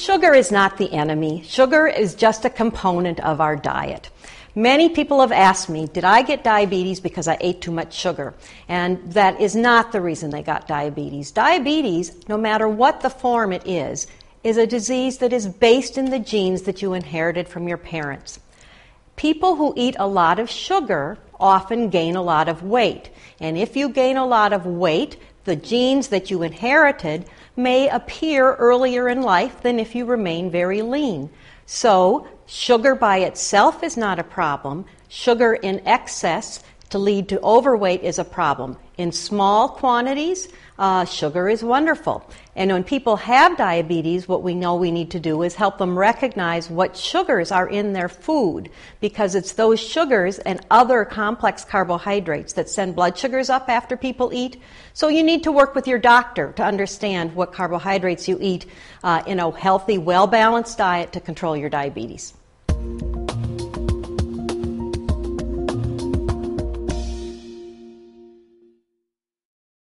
Sugar is not the enemy. Sugar is just a component of our diet. Many people have asked me, did I get diabetes because I ate too much sugar? And that is not the reason they got diabetes. Diabetes, no matter what the form it is a disease that is based in the genes that you inherited from your parents. People who eat a lot of sugar often gain a lot of weight. And if you gain a lot of weight, the genes that you inherited may appear earlier in life than if you remain very lean. So, sugar by itself is not a problem. Sugar in excess to lead to overweight is a problem. In small quantities, sugar is wonderful. And when people have diabetes, what we know we need to do is help them recognize what sugars are in their food, because it's those sugars and other complex carbohydrates that send blood sugars up after people eat. So you need to work with your doctor to understand what carbohydrates you eat in a healthy, well-balanced diet to control your diabetes.